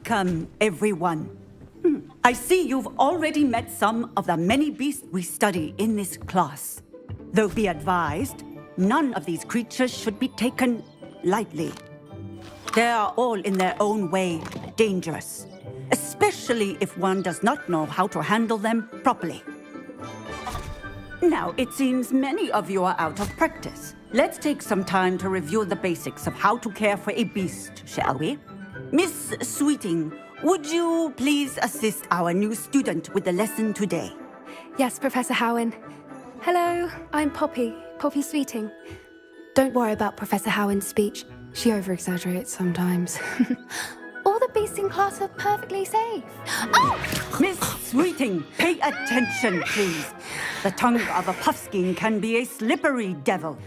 Welcome, everyone. I see you've already met some of the many beasts we study in this class. Though be advised, none of these creatures should be taken lightly. They are all in their own way dangerous, especially if one does not know how to handle them properly. Now, it seems many of you are out of practice. Let's take some time to review the basics of how to care for a beast, shall we? Miss Sweeting, would you please assist our new student with the lesson today? Yes, Professor Howen. Hello, I'm Poppy Sweeting. Don't worry about Professor Howen's speech. She over-exaggerates sometimes. All the beasts in class are perfectly safe. Oh! Miss Sweeting, pay attention, please. The tongue of a puffskein can be a slippery devil.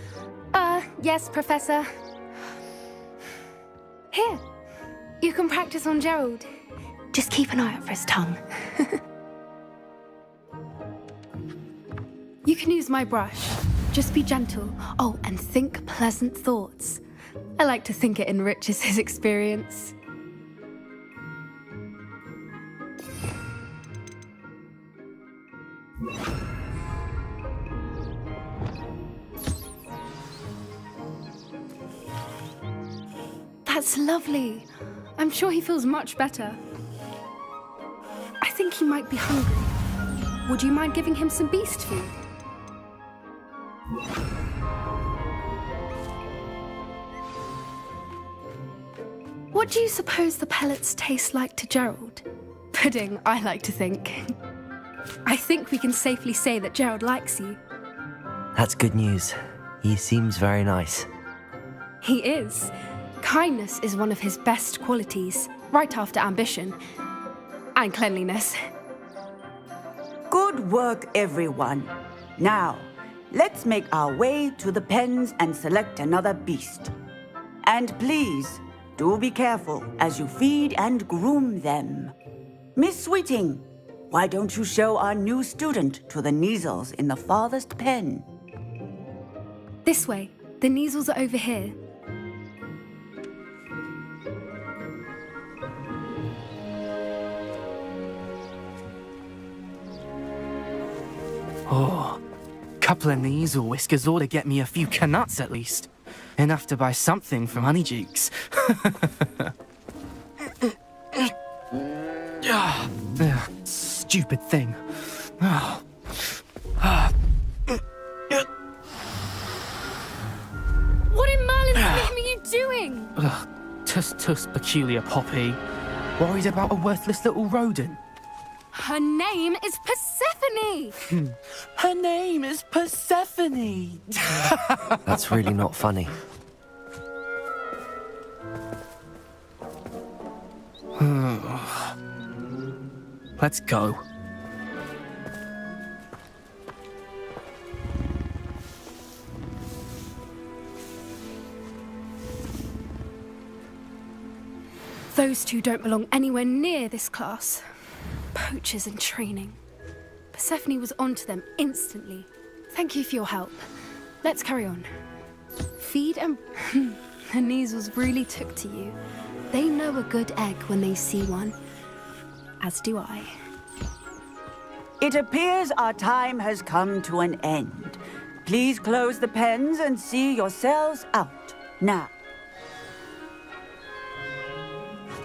Yes, Professor. Here, you can practice on Gerald. Just keep an eye out for his tongue. You can use my brush. Just be gentle. Oh, and think pleasant thoughts. I like to think it enriches his experience. That's lovely. I'm sure he feels much better. I think he might be hungry. Would you mind giving him some beast food? What do you suppose the pellets taste like to Gerald? Pudding, I like to think. I think we can safely say that Gerald likes you. That's good news. He seems very nice. He is. Kindness is one of his best qualities, right after ambition and cleanliness. Good work, everyone. Now, let's make our way to the pens and select another beast. And please, do be careful as you feed and groom them. Miss Sweeting, why don't you show our new student to the Neasels in the farthest pen? This way. The Neasels are over here. Oh, couple of Neasel whiskers ought to get me a few canuts at least. Enough to buy something from Honeydukes. Stupid thing. Oh. What in Merlin's name are you doing? Tuss, peculiar Poppy. Worried about a worthless little rodent. Her name is Persephone! Her name is Persephone! That's really not funny. Let's go. Those two don't belong anywhere near this class. Poachers in training. Persephone was onto them instantly. Thank you for your help. Let's carry on. Feed and... The Neasels really took to you. They know a good egg when they see one. As do I. It appears our time has come to an end. Please close the pens and see yourselves out. Now.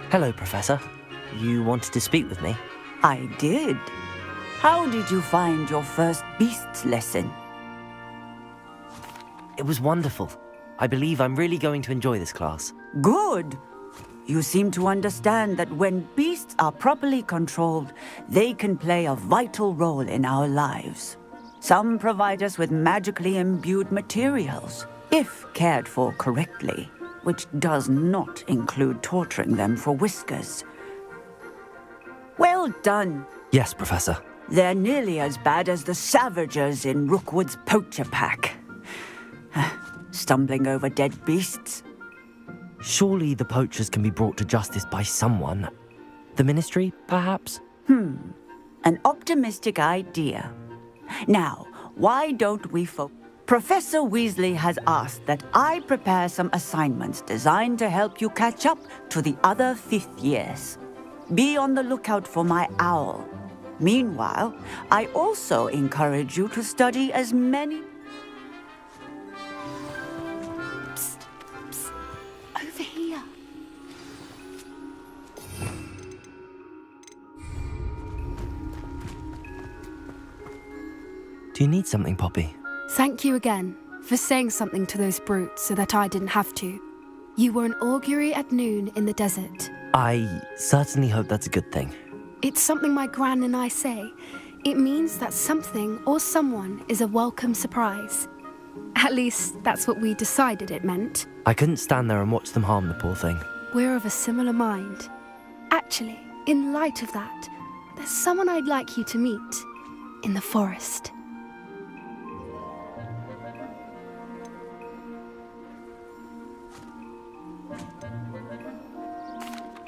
Hello, Professor. You wanted to speak with me? I did. How did you find your first beasts lesson? It was wonderful. I believe I'm really going to enjoy this class. Good. You seem to understand that when beasts are properly controlled, they can play a vital role in our lives. Some provide us with magically imbued materials, if cared for correctly, which does not include torturing them for whiskers. Well done. Yes, Professor. They're nearly as bad as the Savagers in Rookwood's poacher pack. Stumbling over dead beasts. Surely the poachers can be brought to justice by someone. The Ministry, perhaps? An optimistic idea. Now, why don't we Professor Weasley has asked that I prepare some assignments designed to help you catch up to the other 5th years. Be on the lookout for my owl. Meanwhile, I also encourage you to study as many... Over here. Do you need something, Poppy? Thank you again for saying something to those brutes so that I didn't have to. You were an augury at noon in the desert. I certainly hope that's a good thing. It's something my gran and I say. It means that something or someone is a welcome surprise. At least, that's what we decided it meant. I couldn't stand there and watch them harm the poor thing. We're of a similar mind. Actually, in light of that, there's someone I'd like you to meet in the forest.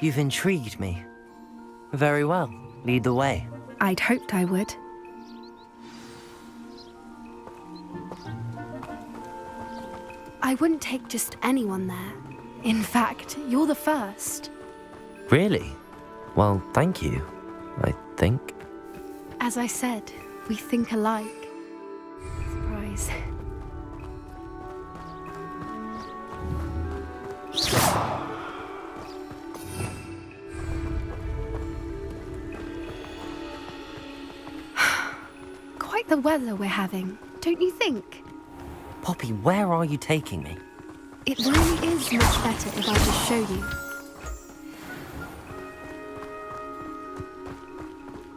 You've intrigued me. Very well. Lead the way. I'd hoped I would. I wouldn't take just anyone there. In fact, you're the first. Really? Well, thank you, I think. As I said, we think alike. Surprise. Quite the weather we're having, don't you think? Poppy, where are you taking me? It really is much better if I just show you.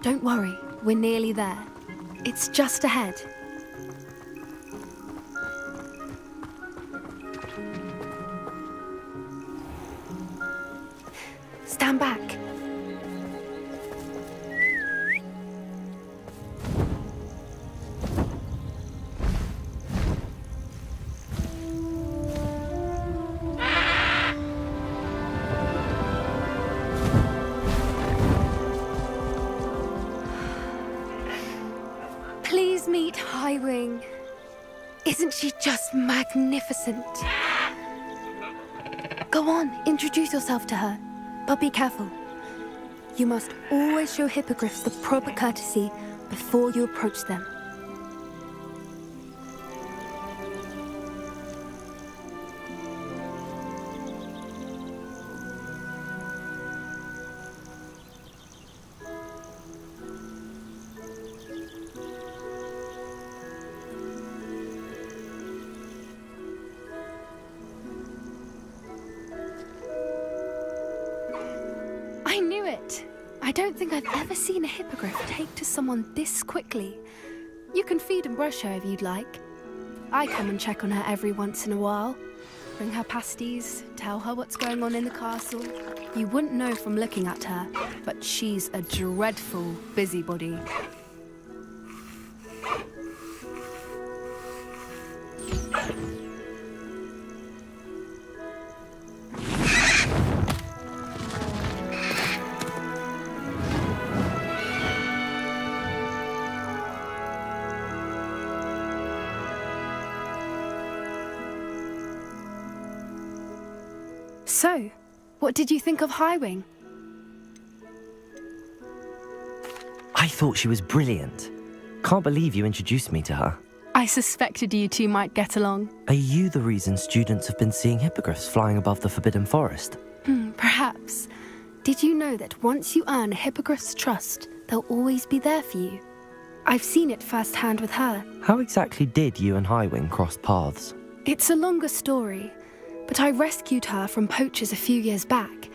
Don't worry, we're nearly there. It's just ahead. Stand back. Please meet Highwing. Isn't she just magnificent? Go on, introduce yourself to her. But be careful. You must always show hippogriffs the proper courtesy before you approach them. I knew it! I don't think I've ever seen a hippogriff take to someone this quickly. You can feed and brush her if you'd like. I come and check on her every once in a while. Bring her pasties, tell her what's going on in the castle. You wouldn't know from looking at her, but she's a dreadful busybody. So, what did you think of Highwing? I thought she was brilliant. Can't believe you introduced me to her. I suspected you two might get along. Are you the reason students have been seeing hippogriffs flying above the Forbidden Forest? Perhaps. Did you know that once you earn a hippogriff's trust, they'll always be there for you? I've seen it firsthand with her. How exactly did you and Highwing cross paths? It's a longer story, but I rescued her from poachers a few years back.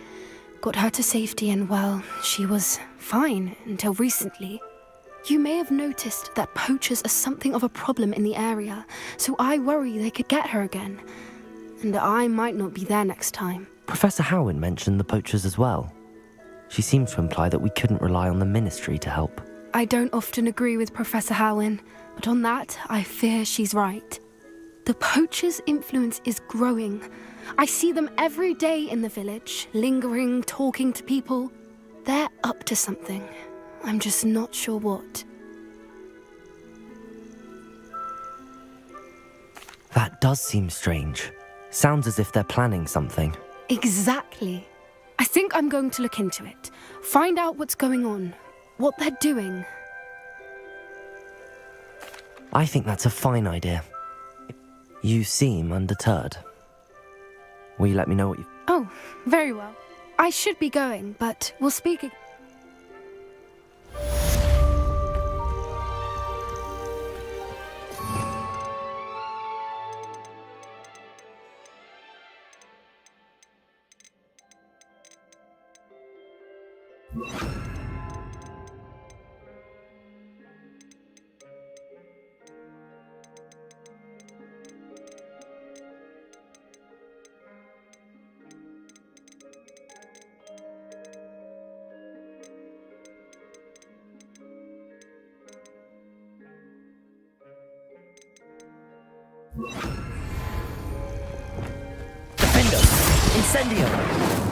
Got her to safety and, well, she was fine until recently. You may have noticed that poachers are something of a problem in the area, so I worry they could get her again. And I might not be there next time. Professor Howin mentioned the poachers as well. She seemed to imply that we couldn't rely on the Ministry to help. I don't often agree with Professor Howin, but on that, I fear she's right. The poachers' influence is growing. I see them every day in the village, lingering, talking to people. They're up to something. I'm just not sure what. That does seem strange. Sounds as if they're planning something. Exactly. I think I'm going to look into it. Find out what's going on, what they're doing. I think that's a fine idea. You seem undeterred. Will you let me know what you... Oh, very well. I should be going, but we'll speak again. Defender! Incendio!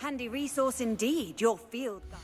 Handy resource indeed, your field guide.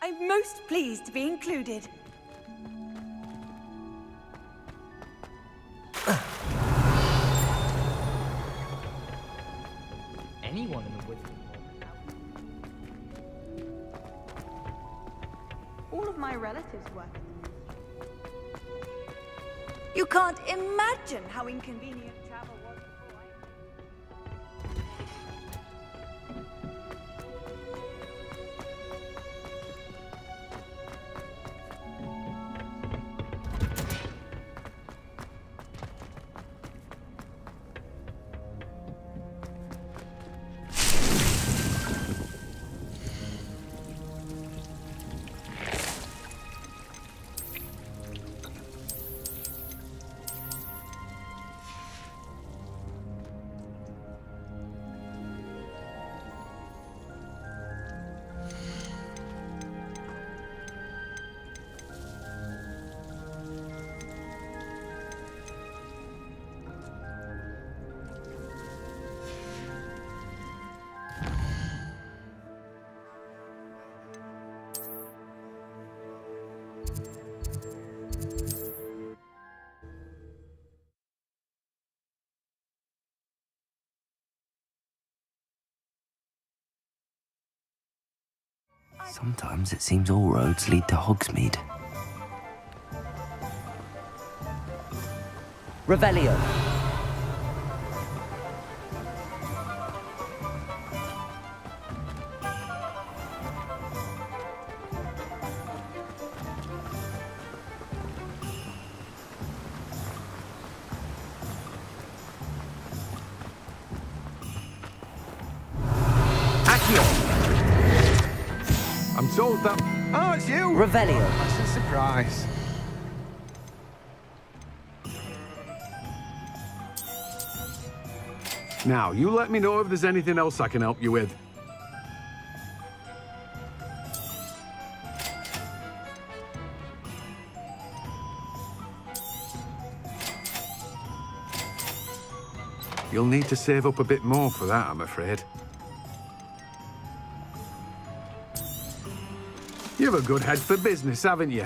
I'm most pleased to be included. Anyone in the woods. All of my relatives work. You can't imagine how inconvenient travel was before Sometimes it seems all roads lead to Hogsmeade. Revelio. I'm told that... Oh, it's you! Revelio. That's a surprise. Now, you let me know if there's anything else I can help you with. You'll need to save up a bit more for that, I'm afraid. You've a good head for business, haven't you?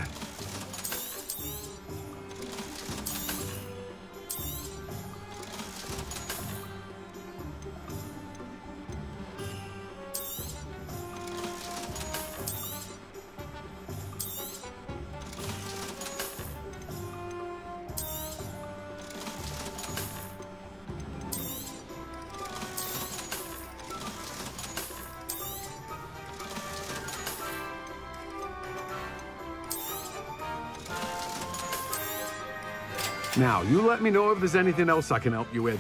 Now, you let me know if there's anything else I can help you with.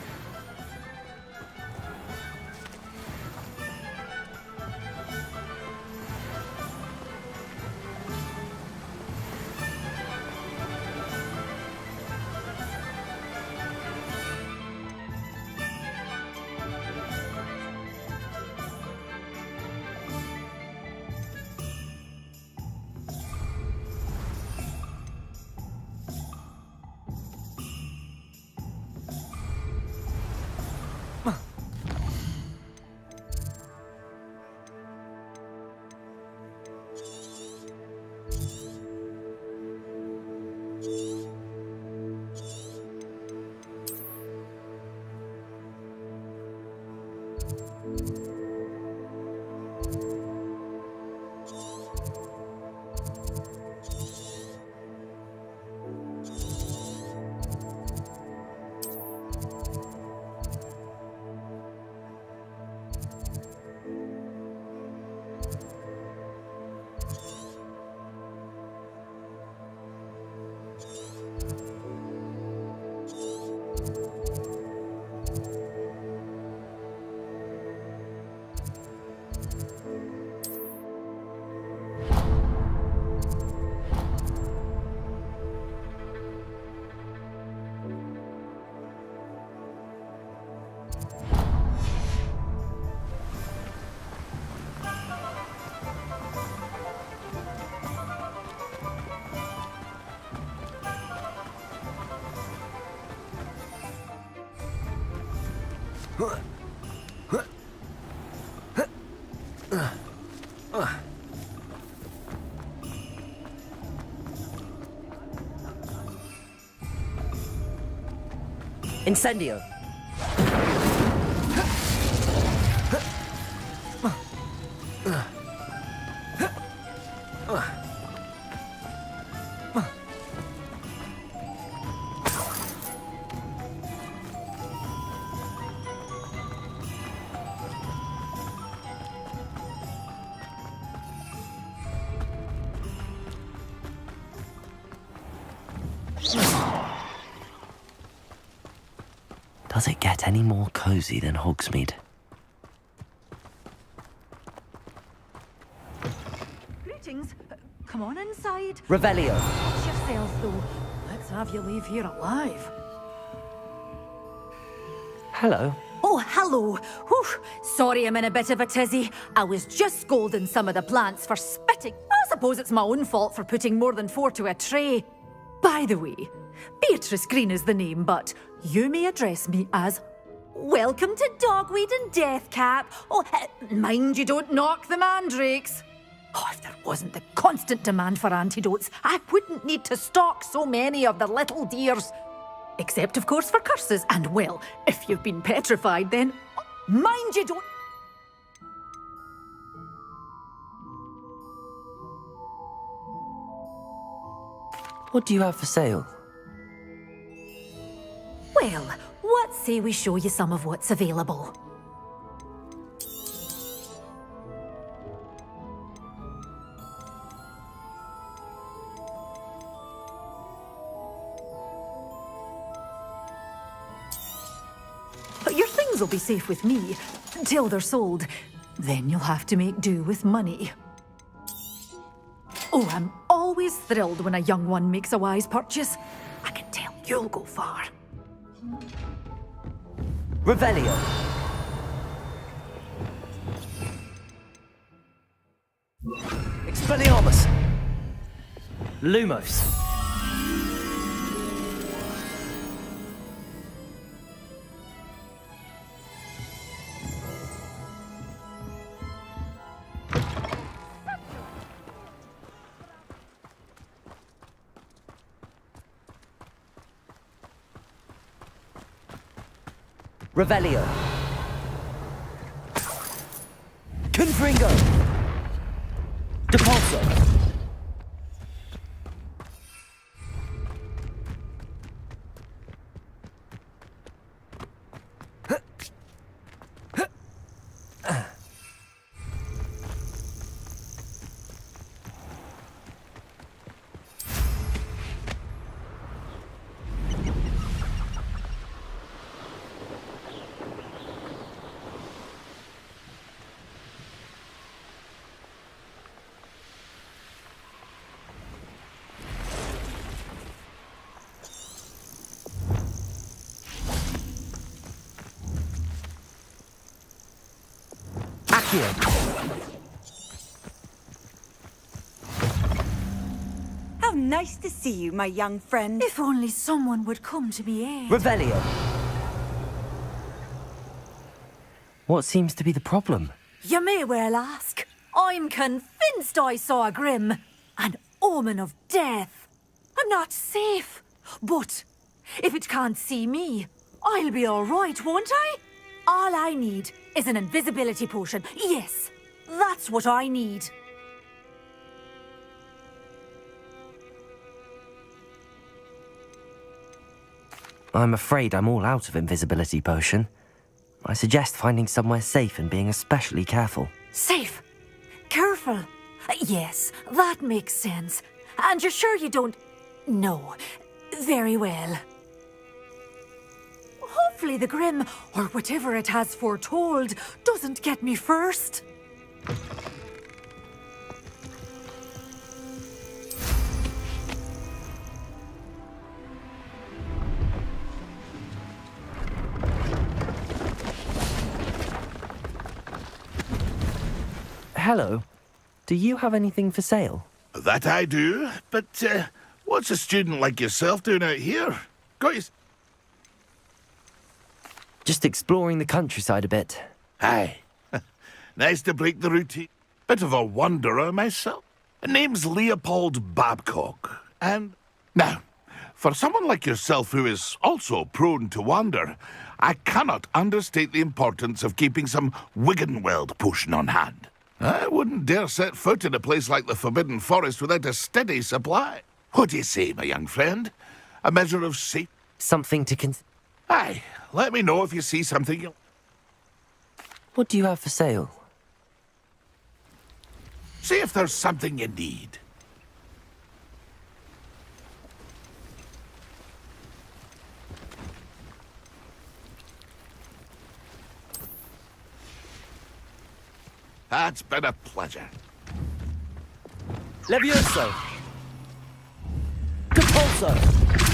Incendio. Does it get any more cozy than Hogsmeade? Greetings. Come on inside. Revelio. Watch yourselves, though. Let's have you leave here alive. Hello. Oh, hello. Whew. Sorry I'm in a bit of a tizzy. I was just scolding some of the plants for spitting. I suppose it's my own fault for putting more than 4 to a tray. By the way, Beatrice Green is the name, but you may address me as Welcome to Dogweed and Deathcap. Oh, mind you don't knock the mandrakes. Oh, if there wasn't the constant demand for antidotes, I wouldn't need to stock so many of the little dears. Except, of course, for curses. And, well, if you've been petrified, then mind you don't... What do you have for sale? Well, what say we show you some of what's available? Your things will be safe with me, till they're sold. Then you'll have to make do with money. Oh, I'm always thrilled when a young one makes a wise purchase. I can tell you'll go far. Revelio. Expelliarmus. Lumos. Revelio. Confringo. Depulso. How nice to see you, my young friend. If only someone would come to me aid. Revelio. What seems to be the problem? You may well ask. I'm convinced I saw a grim, an omen of death. I'm not safe, but if it can't see me, I'll be all right, won't I? All I need is an invisibility potion. Yes, that's what I need. I'm afraid I'm all out of invisibility potion. I suggest finding somewhere safe and being especially careful. Safe. Careful. Yes, that makes sense. And you're sure you don't... No. Very well. Hopefully the Grim, or whatever it has foretold, doesn't get me first. Hello. Do you have anything for sale? That I do, but what's a student like yourself doing out here? Got you... Just exploring the countryside a bit. Aye. Nice to break the routine. Bit of a wanderer myself. Name's Leopold Babcock. And now, for someone like yourself who is also prone to wander, I cannot understate the importance of keeping some Wiggenweld potion on hand. I wouldn't dare set foot in a place like the Forbidden Forest without a steady supply. What do you say, my young friend? A measure of safe... Something to Aye, let me know if you see something you'll... What do you have for sale? See if there's something you need. That's been a pleasure. Levioso. Depulso.